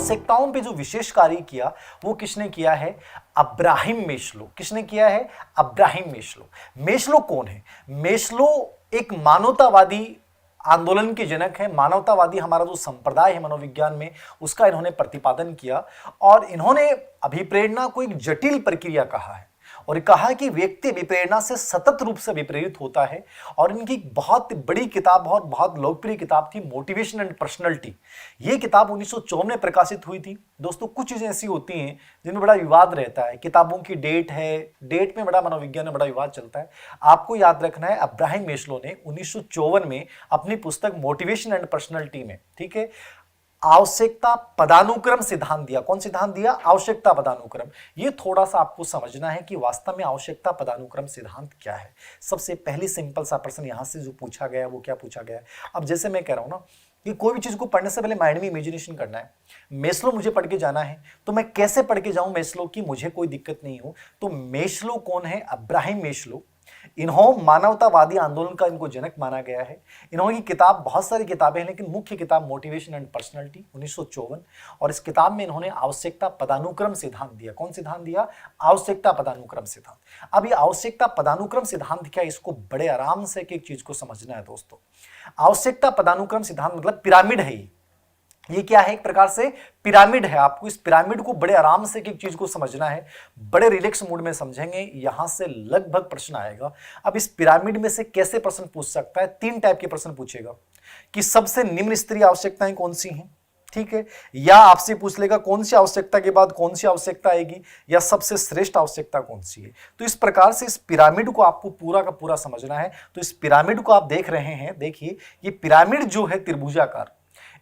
आवश्यकताओं पे जो विशेष कार्य किया वो किसने किया है? अब्राहिम मेस्लो। किसने किया है? अब्राहिम मेस्लो। मेस्लो कौन है? मेस्लो एक मानवतावादी आंदोलन के जनक है। मानवतावादी हमारा जो संप्रदाय है मनोविज्ञान में, उसका इन्होंने प्रतिपादन किया और इन्होंने अभिप्रेरणा को एक जटिल प्रक्रिया कहा है और कहा कि व्यक्ति विप्रेरणा से सतत रूप से विप्रेरित होता है। और इनकी बहुत बड़ी किताब और बहुत लोकप्रिय किताब थी मोटिवेशन एंड पर्सनैलिटी। ये किताब 1954 में प्रकाशित हुई थी। दोस्तों कुछ चीजें ऐसी होती हैं जिनमें बड़ा विवाद रहता है। किताबों की डेट है, डेट में बड़ा मनोविज्ञान में बड़ा विवाद चलता है। आपको याद रखना है अब्राहिम मेस्लो ने 1954 में अपनी पुस्तक मोटिवेशन एंड पर्सनैलिटी में, ठीक है, आवश्यकता पदानुक्रम सिद्धांत दिया। कौन सिद्धांत दिया? आवश्यकता पदानुक्रम। ये थोड़ा सा आपको समझना है कि वास्तव में आवश्यकता पदानुक्रम सिद्धांत क्या है। सबसे पहली सिंपल सा प्रश्न यहां से जो पूछा गया वो क्या पूछा गया? अब जैसे मैं कह रहा हूं ना कि कोई भी चीज को पढ़ने से पहले माइंड में इमेजिनेशन करना है। मेस्लो मुझे पढ़ के जाना है तो मैं कैसे पढ़ के जाऊं मेस्लो की मुझे कोई दिक्कत नहीं हो। तो मेस्लो कौन है? अब्राहिम मेस्लो। इन्हों मानवतावादी आंदोलन का इनको जनक माना गया है। इन्होंने किताब, बहुत सारी किताबें हैं लेकिन मुख्य किताब मोटिवेशन एंड पर्सनैलिटी 1954, और इस किताब में इन्होंने आवश्यकता पदानुक्रम सिद्धांत दिया। कौन सिद्धांत दिया? आवश्यकता पदानुक्रम सिद्धांत। अब ये आवश्यकता पदानुक्रम सिद्धांत क्या है, इसको बड़े आराम से एक चीज को समझना है दोस्तों। आवश्यकता पदानुक्रम सिद्धांत मतलब पिरामिड है। ये क्या है? एक प्रकार से पिरामिड है। आपको इस पिरामिड को बड़े आराम से एक चीज को समझना है, बड़े रिलैक्स मूड में समझेंगे। यहां से लगभग प्रश्न आएगा। अब इस पिरामिड में से कैसे प्रश्न पूछ सकता है? 3 टाइप के प्रश्न पूछेगा कि सबसे निम्न स्तरीय आवश्यकताएं कौन सी हैं, ठीक है, या आपसे पूछ लेगा कौन सी आवश्यकता के बाद कौन सी आवश्यकता आएगी, या सबसे श्रेष्ठ आवश्यकता कौन सी है। तो इस प्रकार से इस पिरामिड को आपको पूरा का पूरा समझना है। तो इस पिरामिड को आप देख रहे हैं, देखिए ये पिरामिड जो है त्रिभुजाकार,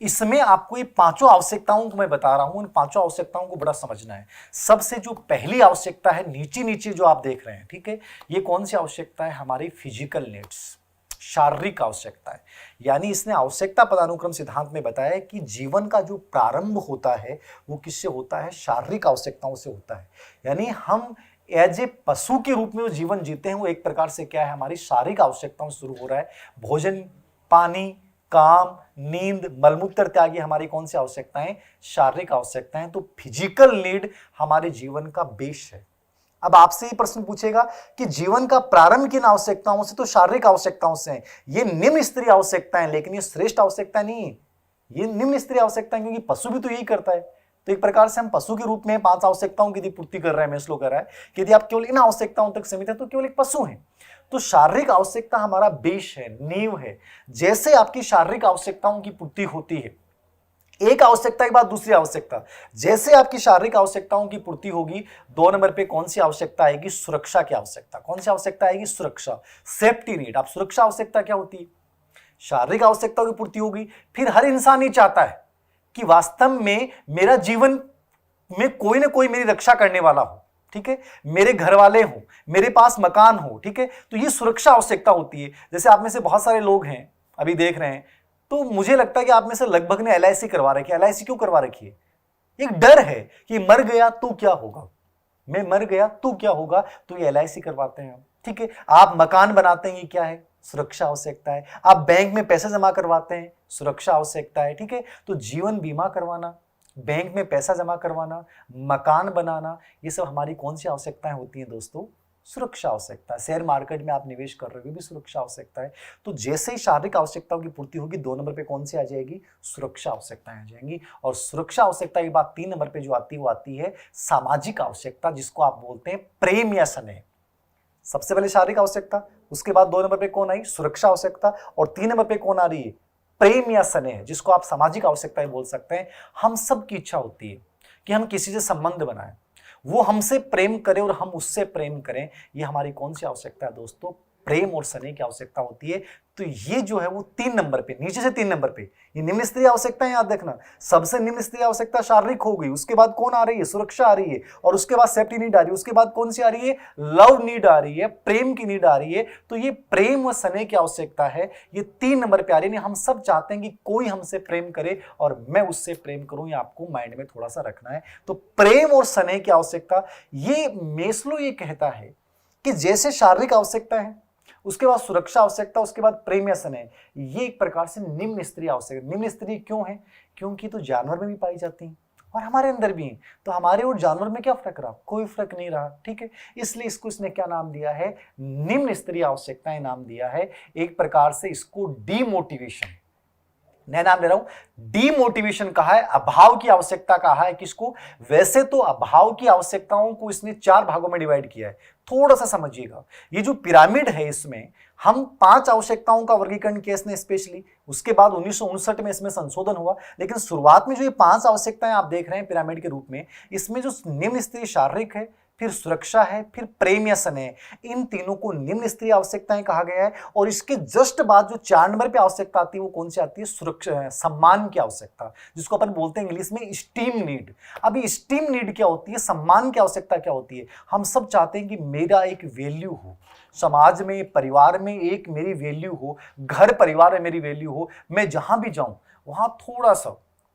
इसमें आपको ये 5 आवश्यकताओं को मैं बता रहा हूं। इन 5 आवश्यकताओं को बड़ा समझना है। सबसे जो पहली आवश्यकता है नीचे नीचे जो आप देख रहे हैं, ठीक है, ये कौन सी आवश्यकता है? हमारी फिजिकल नीड्स, शारीरिक आवश्यकता है। यानी इसने आवश्यकता पदानुक्रम सिद्धांत में बताया कि जीवन का जो प्रारंभ होता है वो किससे होता है? शारीरिक आवश्यकताओं से होता है। यानी हम एज ए पशु के रूप में जो जीवन जीते हैं वो एक प्रकार से क्या है? हमारी शारीरिक आवश्यकताओं से शुरू हो रहा है। भोजन, पानी, काम, नींद, मलमूत्र त्याग, ये हमारी कौन सी आवश्यकताएं? शारीरिक आवश्यकताएं। तो फिजिकल नीड हमारे जीवन का बेस है। अब आपसे ये प्रश्न पूछेगा कि जीवन का प्रारंभ किन आवश्यकताओं से? तो शारीरिक आवश्यकताओं से है। ये निम्न स्तरीय आवश्यकताएं, लेकिन ये श्रेष्ठ आवश्यकता नहीं है, ये निम्न स्तरीय आवश्यकताएं, क्योंकि पशु भी तो यही करता है। तो एक प्रकार से हम पशु के रूप में 5 आवश्यकताओं की पूर्ति कर रहे हैं, मेस्लो कर रहा है कि यदि आप केवल इन आवश्यकताओं तक सीमित है तो केवल एक पशु है। तो शारीरिक आवश्यकता हमारा बेस है, नींव है। जैसे आपकी शारीरिक आवश्यकताओं की पूर्ति होती है, एक आवश्यकता के बाद दूसरी आवश्यकता, जैसे आपकी शारीरिक आवश्यकताओं की पूर्ति होगी, 2 नंबर पे कौन सी आवश्यकता आएगी? सुरक्षा की आवश्यकता। कौन सी आवश्यकता आएगी? सुरक्षा, सेफ्टी नीड। अब सुरक्षा आवश्यकता क्या होती है? शारीरिक आवश्यकताओं की पूर्ति होगी, फिर हर इंसान ये चाहता है कि वास्तव में मेरा जीवन में कोई ना कोई मेरी रक्षा करने वाला हो, ठीक है, मेरे घर वाले हो, मेरे पास मकान हो, ठीक है। तो ये सुरक्षा आवश्यकता होती है। जैसे आप में से बहुत सारे लोग हैं अभी देख रहे हैं, तो मुझे लगता है कि आप में से लगभग ने LIC करवा रखी है। LIC क्यों करवा रखी है? एक डर है कि मर गया तो क्या होगा, मैं मर गया तो क्या होगा, तो ये LIC करवाते हैं हम, ठीक है। आप मकान बनाते हैं, ये क्या है? सुरक्षा आवश्यकता है। आप बैंक में पैसे जमा करवाते हैं, सुरक्षा आवश्यकता है, ठीक है। तो जीवन बीमा करवाना, बैंक में पैसा जमा करवाना, मकान बनाना, ये सब हमारी कौन सी आवश्यकताएं होती हैं दोस्तों? सुरक्षा आवश्यकता। शेयर मार्केट में आप निवेश कर रहे हो, भी सुरक्षा आवश्यकता है। तो जैसे ही शारीरिक आवश्यकताओं की पूर्ति होगी, 2 नंबर पे कौन सी आ जाएगी? सुरक्षा आवश्यकताएं आ जाएंगी। और सुरक्षा आवश्यकता के बाद 3 नंबर पे जो आती है वो आती है सामाजिक आवश्यकता, जिसको आप बोलते हैं प्रेम या स्नेह। सबसे पहले शारीरिक आवश्यकता, उसके बाद 2 नंबर पे कौन आई? सुरक्षा आवश्यकता, और 3 नंबर पे कौन आ रही है? प्रेम या स्नेह, जिसको आप सामाजिक आवश्यकताएं बोल सकते हैं। हम सब की इच्छा होती है कि हम किसी से संबंध बनाएं, वो हमसे प्रेम करे और हम उससे प्रेम करें। ये हमारी कौन सी आवश्यकता है दोस्तों? प्रेम और स्नेह की आवश्यकता होती है। तो ये जो है वो 3 नंबर पे, नीचे से 3 नंबर पे, ये निम्न स्तरीय आवश्यकता है। याद रखना, सबसे निम्न स्तरीय आवश्यकता शारीरिक हो गई, उसके बाद कौन आ रही है? सुरक्षा आ रही है, और उसके बाद सेफ्टी नीड आ रही है, उसके बाद कौन सी आ रही है? लव नीड आ रही है, प्रेम की नीड आ रही है। तो ये प्रेम और स्नेह की आवश्यकता है, ये 3 नंबर पे आ रही है। हम सब चाहते हैं कि कोई हमसे प्रेम करे और मैं उससे प्रेम करूं, ये आपको माइंड में थोड़ा सा रखना है। तो प्रेम और स्नेह की आवश्यकता, ये मेस्लो ये कहता है कि जैसे शारीरिक आवश्यकता है, उसके बाद सुरक्षा आवश्यकता, उसके बाद प्रेम या स्नेह, ये एक प्रकार से निम्न स्तरीय आवश्यकता। निम्न स्तरीय क्यों है? क्योंकि तो जानवर में भी पाई जाती हैं, और हमारे अंदर भी हैं। तो हमारे और जानवर में क्या फर्क रहा? कोई फर्क नहीं रहा, ठीक है। इसलिए इसको इसने क्या नाम दिया है? निम्न स्तरीय आवश्यकताएं नाम दिया है। एक प्रकार से इसको डीमोटिवेशन, नया नाम ले रहा हूं, डीमोटिवेशन कहा है, अभाव की आवश्यकता कहा है। किसको? वैसे तो अभाव की आवश्यकताओं को इसने 4 भागों में डिवाइड किया है। थोड़ा सा समझिएगा, ये जो पिरामिड है इसमें हम 5 आवश्यकताओं का वर्गीकरण किया इसने स्पेशली, उसके बाद 1959 में इसमें संशोधन हुआ। लेकिन शुरुआत में जो ये 5 आवश्यकताएं आप देख रहे हैं पिरामिड के रूप में, इसमें जो निम्न स्तरीय शारीरिक है, फिर सुरक्षा है, फिर प्रेम या स्नेह, इन तीनों को निम्न स्तरीय आवश्यकताएं कहा गया है। और इसके जस्ट बाद जो 4 नंबर पे आवश्यकता आती है वो कौन सी आती है? सुरक्षा, सम्मान की आवश्यकता, जिसको अपन बोलते हैं इंग्लिश में स्टीम नीड। अभी स्टीम नीड क्या होती है, सम्मान की आवश्यकता क्या होती है? हम सब चाहते हैं कि मेरा एक वैल्यू हो, समाज में, परिवार में एक मेरी वैल्यू हो, घर परिवार में मेरी वैल्यू हो, मैं जहां भी जाऊं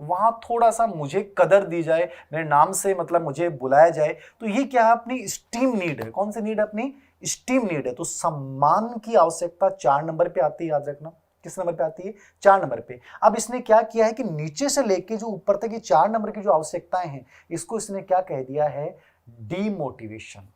वहां थोड़ा सा मुझे कदर दी जाए, मेरे नाम से मतलब मुझे बुलाया जाए। तो ये क्या है? अपनी स्टीम नीड है। कौन सी नीड है? अपनी स्टीम नीड है। तो सम्मान की आवश्यकता 4 नंबर पे आती है, याद रखना। किस नंबर पे आती है? 4 नंबर पे। अब इसने क्या किया है कि नीचे से लेके जो ऊपर तक ये 4 नंबर की जो आवश्यकताएं हैं, इसको इसने क्या कह दिया है? डीमोटिवेशन।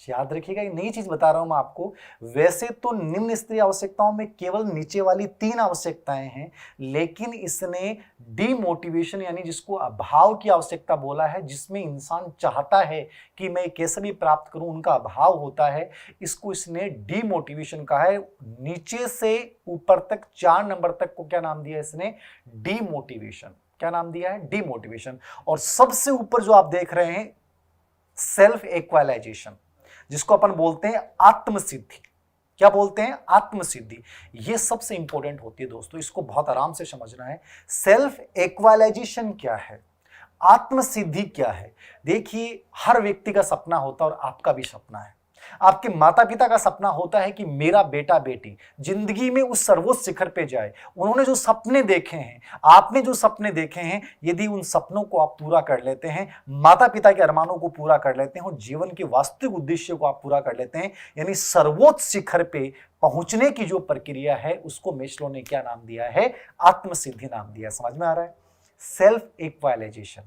याद रखिएगा, ये नई चीज बता रहा हूं मैं आपको। वैसे तो निम्न स्तरीय आवश्यकताओं में केवल नीचे वाली 3 आवश्यकताएं हैं, लेकिन इसने डीमोटिवेशन यानी जिसको अभाव की आवश्यकता बोला है, जिसमें इंसान चाहता है कि मैं कैसे भी प्राप्त करूं, उनका अभाव होता है, इसको इसने डीमोटिवेशन कहा है। नीचे से ऊपर तक 4 नंबर तक को क्या नाम दिया इसने? डीमोटिवेशन। क्या नाम दिया है? डीमोटिवेशन। और सबसे ऊपर जो आप देख रहे हैं, सेल्फ एक्वालाइजेशन, जिसको अपन बोलते हैं आत्मसिद्धि। क्या बोलते हैं? आत्मसिद्धि। ये सबसे इंपॉर्टेंट होती है दोस्तों, इसको बहुत आराम से समझना है। सेल्फ एक्वालाइजेशन क्या है, आत्मसिद्धि क्या है? देखिए, हर व्यक्ति का सपना होता है और आपका भी सपना है। आपके माता पिता का सपना होता है कि मेरा बेटा बेटी जिंदगी में उस सर्वोच्च शिखर पे जाए। उन्होंने जो सपने देखे हैं, आपने जो सपने देखे हैं, यदि उन सपनों को आप पूरा कर लेते हैं, माता पिता के अरमानों को पूरा कर लेते हैं और जीवन के वास्तविक उद्देश्य को आप पूरा कर लेते हैं, यानी सर्वोच्च शिखर पे पहुंचने की जो प्रक्रिया है, उसको मेस्लो ने क्या नाम दिया है? आत्मसिद्धि नाम दिया। समझ में आ रहा है? सेल्फ एक्वालाइजेशन,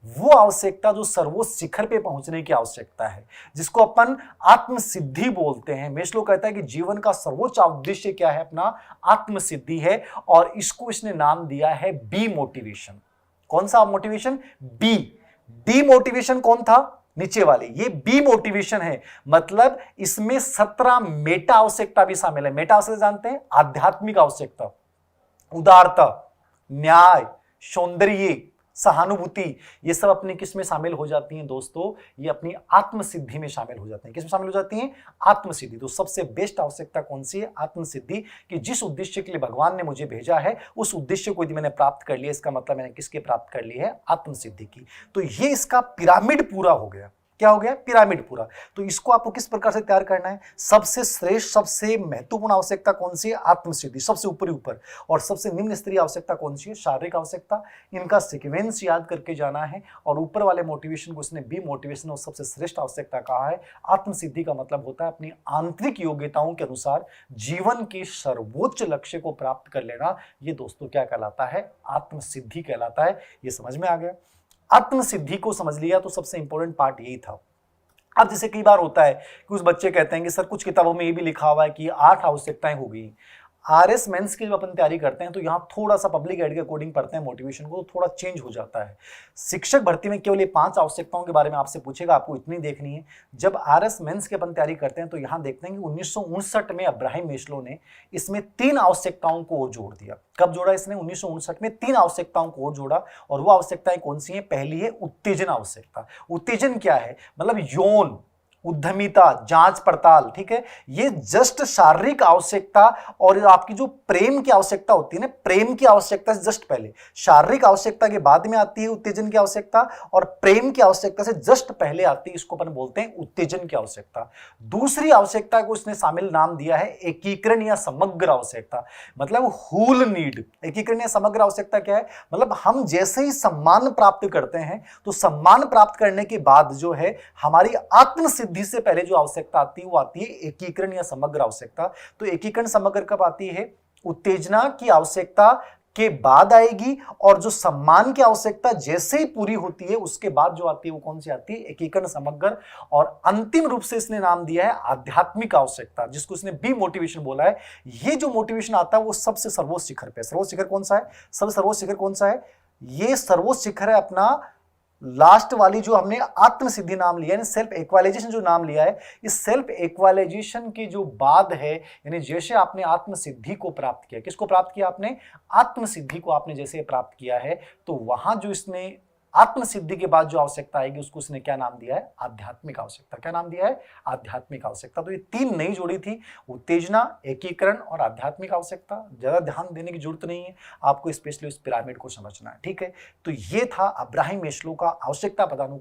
वो आवश्यकता जो सर्वोच्च शिखर पे पहुंचने की आवश्यकता है, जिसको अपन आत्मसिद्धि बोलते हैं। मेस्लो कहता है कि जीवन का सर्वोच्च उद्देश्य क्या है? अपना आत्मसिद्धि है। और इसको इसने नाम दिया है बी मोटिवेशन। कौन सा मोटिवेशन? बी। डी मोटिवेशन कौन था? नीचे वाले। ये बी मोटिवेशन है, मतलब इसमें 17 मेटा आवश्यकता भी शामिल है। मेटा आवश्यकता जानते हैं? आध्यात्मिक आवश्यकता, उदारता, न्याय, सौंदर्य, सहानुभूति, ये सब अपनी किस में शामिल हो जाती हैं दोस्तों? ये अपनी आत्मसिद्धि में शामिल हो जाते हैं। किस में शामिल हो जाती हैं? आत्मसिद्धि। तो सबसे बेस्ट आवश्यकता कौन सी है? आत्मसिद्धि। कि जिस उद्देश्य के लिए भगवान ने मुझे भेजा है, उस उद्देश्य को यदि मैंने प्राप्त कर लिया, इसका मतलब मैंने किसके प्राप्त कर ली है? आत्मसिद्धि की। तो ये इसका पिरामिड पूरा हो गया। क्या हो गया? पिरामिड पूरा। तो इसको आपको किस प्रकार से तैयार करना है? सबसे श्रेष्ठ, सबसे महत्वपूर्ण आवश्यकता कौन सी है? आत्मसिद्धि, सबसे ऊपर ऊपर। और सबसे निम्न स्तरीय आवश्यकता कौन सी है? शारीरिक आवश्यकता। इनका सीक्वेंस याद करके जाना है। और ऊपर वाले मोटिवेशन को इसने बी मोटिवेशन और सबसे श्रेष्ठ आवश्यकता कहा है। आत्मसिद्धि का मतलब होता है अपनी आंतरिक योग्यताओं के अनुसार जीवन के सर्वोच्च लक्ष्य को प्राप्त कर लेना। ये दोस्तों क्या कहलाता है? आत्मसिद्धि कहलाता है। ये समझ में आ गया? आत्मसिद्धि को समझ लिया तो सबसे इंपॉर्टेंट पार्ट यही था। अब जैसे कई बार होता है कि उस बच्चे कहते हैं कि सर कुछ किताबों में ये भी लिखा हुआ है कि 8 आवश्यकताएं हो गई। आरएस मेंस की जब अपन तैयारी करते हैं तो यहाँ थोड़ा सा पब्लिक एड के अकॉर्डिंग पढ़ते हैं मोटिवेशन को, तो थोड़ा चेंज हो जाता है। शिक्षक भर्ती में केवल ये 5 आवश्यकताओं के बारे में आपसे पूछेगा, आपको इतनी देखनी है। जब आरएस मेंस की अपन तैयारी करते हैं तो यहाँ देखते हैं कि 1959 में अब्राहिम मेस्लो ने इसमें 3 आवश्यकताओं को और जोड़ दिया। कब जोड़ा इसने? 1959 में 3 आवश्यकताओं को और जोड़ा। और वो आवश्यकताएं कौन सी हैं? पहली है उत्तेजन आवश्यकता। उत्तेजन क्या है? मतलब यौन, उद्यमिता, जांच पड़ताल, ठीक है। ये जस्ट शारीरिक आवश्यकता और आपकी जो प्रेम की आवश्यकता होती है ना, प्रेम की आवश्यकता से जस्ट पहले, शारीरिक आवश्यकता के बाद में आती है उत्तेजन की आवश्यकता, और प्रेम की आवश्यकता से जस्ट पहले आती है, इसको अपन बोलते हैं उत्तेजन की आवश्यकता। दूसरी आवश्यकता को इसने शामिल नाम दिया है एकीकरण या समग्र आवश्यकता, मतलब होल नीड। एकीकरण या समग्र आवश्यकता क्या है? मतलब हम जैसे ही सम्मान प्राप्त करते हैं तो सम्मान प्राप्त करने के बाद जो है हमारी आत्मसिद्धि से पहले जो आवश्यकता आती है वो आती है एकीकरण या समग्र आवश्यकता। तो एकीकरण समग्र कब आती है? उत्तेजना की आवश्यकता के बाद आएगी, और जो सम्मान की आवश्यकता जैसे ही पूरी होती है उसके बाद जो आती है वो कौन सी आती है? एकीकरण, समग्र, और अंतिम रूप से इसने नाम दिया है आध्यात्मिक आवश्यकता, जिसको इसने बी मोटिवेशन बोला है। ये जो मोटिवेशन आता है वो सबसे सर्वोच्च शिखर पे। सर्वोच्च शिखर कौन सा है? सबसे सर्वोच्च शिखर कौन सा है? ये सर्वोच्च शिखर है अपना लास्ट वाली जो हमने आत्म सिद्धि नाम लिया है, सेल्फ एक्वालाइजेशन जो नाम लिया है, इस सेल्फ एक्वालाइजेशन के जो बाद है, यानी जैसे आपने आत्म सिद्धि को प्राप्त किया, किसको प्राप्त किया आपने? आत्म सिद्धि को आपने जैसे प्राप्त किया है, तो वहां जो इसने आत्म सिद्धि के बाद जो आवश्यकता आएगी उसको इसने क्या नाम दिया है? आध्यात्मिक आवश्यकता। क्या नाम दिया है? आध्यात्मिक आवश्यकता। तो ये तीन नई जोड़ी थी, उत्तेजना, एकीकरण और आध्यात्मिक आवश्यकता। ज्यादा ध्यान देने की जरूरत नहीं है, आपको स्पेशली उस पिरामिड को समझना है, ठीक है। तो ये था अब्राहम मेस्लो का आवश्यकता पदानुक्रम।